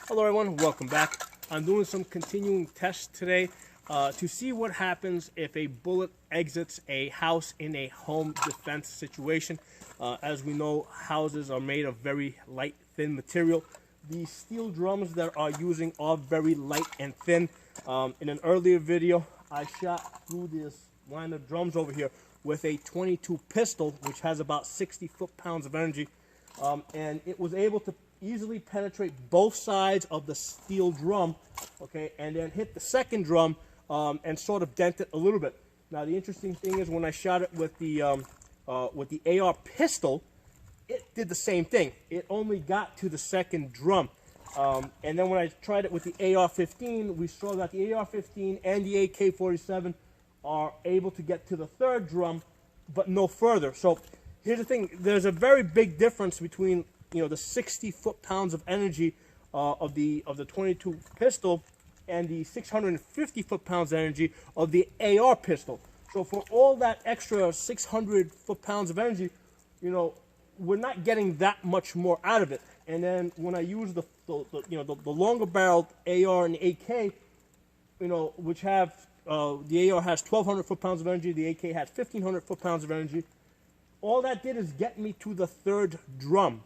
Hello everyone, welcome back. I'm doing some continuing tests today to see what happens if a bullet exits a house in a home defense situation. As we know, houses are made of very light, thin material. The steel drums that are using are very light and thin. In an earlier video, I shot through this line of drums over here with a 22 pistol, which has about 60 foot-pounds of energy, and it was able to easily penetrate both sides of the steel drum, okay, and then hit the second drum and sort of dent it a little bit. Now the interesting thing is when I shot it with the AR pistol, it did the same thing. It only got to the second drum. And then when I tried it with the AR-15, we saw that the AR-15 and the AK-47 are able to get to the third drum, but no further. So here's the thing: there's a very big difference between the 60 foot-pounds of energy of the 22 pistol and the 650 foot-pounds energy of the AR pistol. So for all that extra 600 foot-pounds of energy, we're not getting that much more out of it. And then when I use the longer barreled AR and AK, which have the AR has 1,200 foot-pounds of energy, the AK has 1,500 foot-pounds of energy. All that did is get me to the third drum.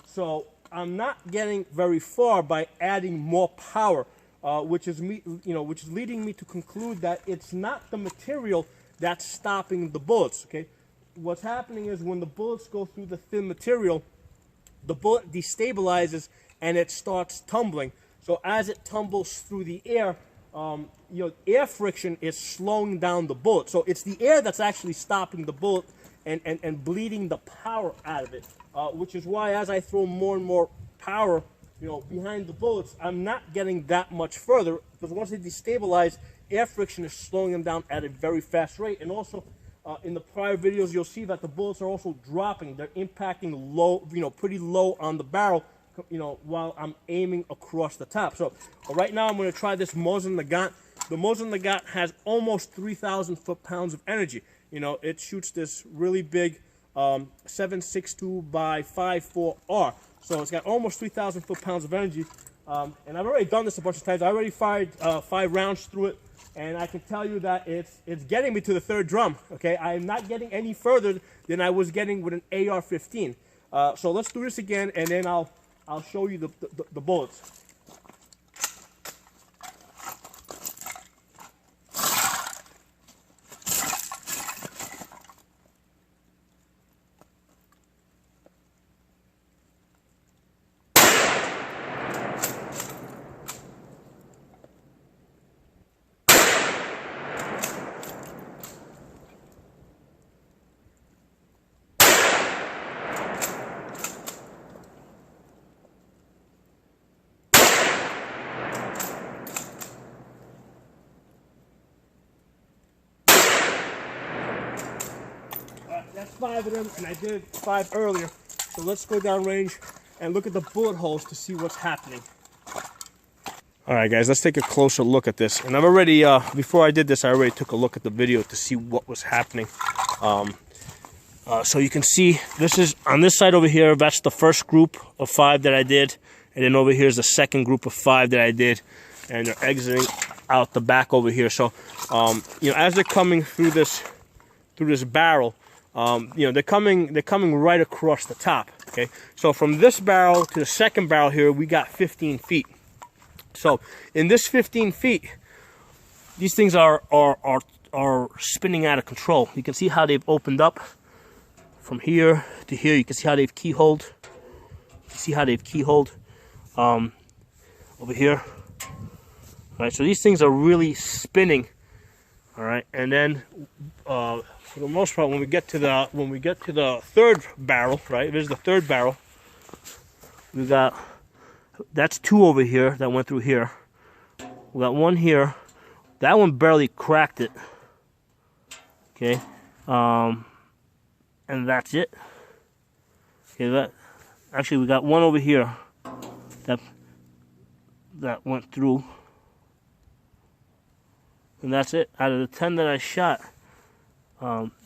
So I'm not getting very far by adding more power, which is leading me to conclude that it's not the material that's stopping the bullets. Okay, what's happening is when the bullets go through the thin material, the bullet destabilizes and it starts tumbling. So as it tumbles through the air, air friction is slowing down the bullet. So it's the air that's actually stopping the bullet and bleeding the power out of it. Which is why as I throw more and more power, behind the bullets, I'm not getting that much further, because once they destabilize, air friction is slowing them down at a very fast rate. And also, in the prior videos, you'll see that the bullets are also dropping. They're impacting low, pretty low on the barrel, while I'm aiming across the top. So right now I'm going to try this Mosin Nagant. The Mosin Nagant has almost 3,000 foot-pounds of energy. It shoots this really big 7.62 by 5.4R. So it's got almost 3,000 foot-pounds of energy. And I've already done this a bunch of times. I already fired 5 rounds through it, and I can tell you that it's getting me to the third drum. Okay, I am not getting any further than I was getting with an AR-15. So let's do this again, and then I'll show you the bullets. That's 5 of them, and I did 5 earlier. So let's go down range and look at the bullet holes to see what's happening. All right, guys, let's take a closer look at this. And I've already, before I did this, I already took a look at the video to see what was happening. So you can see, this is, on this side over here, that's the first group of 5 that I did. And then over here is the second group of 5 that I did. And they're exiting out the back over here. So, as they're coming through this barrel, they're coming right across the top. Okay, so from this barrel to the second barrel here, we got 15 feet. So in this 15 feet, these things are spinning out of control. You can see how they've opened up from here to here. You can see how they've keyholed. You can see how they've keyholed over here. All right, so these things are really spinning. All right, and then for the most part, when we get to the third barrel, right? There's the third barrel. We got, that's 2 over here that went through here. We got 1 here. That one barely cracked it. Okay, and that's it. Okay, actually we got 1 over here that went through. And that's it. Out of the 10 that I shot,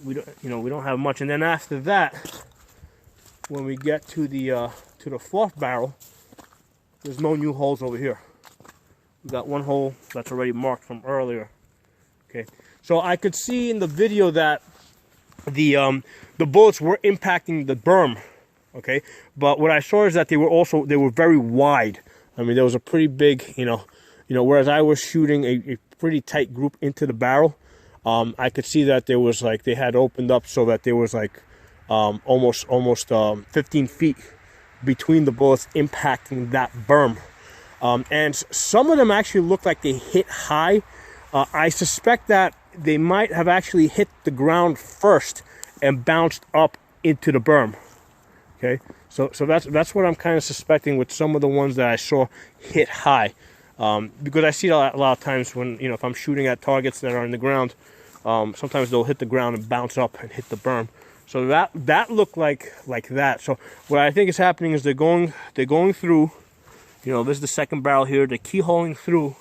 we don't have much. And then after that, when we get to the fourth barrel, there's no new holes over here. We got one hole that's already marked from earlier. Okay, so I could see in the video that the bullets were impacting the berm. Okay, but what I saw is that they were very wide. I mean, there was a pretty big, whereas I was shooting a pretty tight group into the barrel, I could see that there was like, they had opened up so that there was like almost 15 feet between the bullets impacting that berm. And some of them actually looked like they hit high. I suspect that they might have actually hit the ground first and bounced up into the berm. Okay, so that's what I'm kind of suspecting with some of the ones that I saw hit high, because I see a lot of times when, if I'm shooting at targets that are on the ground, sometimes they'll hit the ground and bounce up and hit the berm. So that looked like that. So what I think is happening is they're going through. This is the second barrel here. They're keyholing through.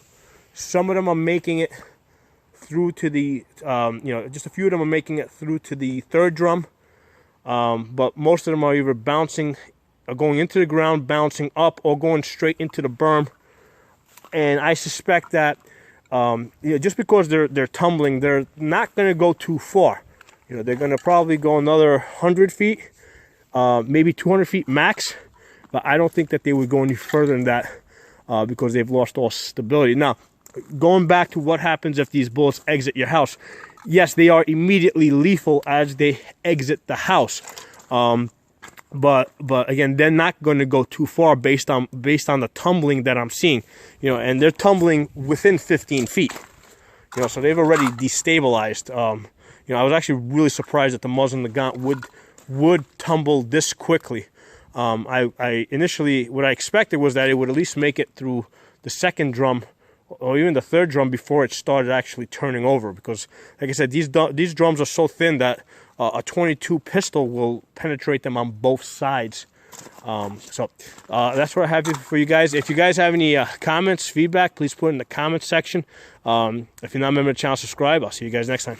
Some of them are making it through to the, just a few of them are making it through to the third drum. But most of them are either going into the ground, bouncing up, or going straight into the berm. And I suspect that, just because they're tumbling, they're not going to go too far. They're going to probably go another 100 feet, maybe 200 feet max. But I don't think that they would go any further than that, because they've lost all stability. Now, going back to what happens if these bullets exit your house. Yes, they are immediately lethal as they exit the house. But again, they're not going to go too far based on the tumbling that I'm seeing. And they're tumbling within 15 feet. So they've already destabilized. I was actually really surprised that the Mosin Nagant would tumble this quickly. I initially, what I expected was that it would at least make it through the second drum or even the third drum before it started actually turning over, because like I said, these drums are so thin that a 22 pistol will penetrate them on both sides. So that's what I have for you guys. If you guys have any comments, feedback, please put it in the comments section. If you're not a member of the channel, subscribe. I'll see you guys next time.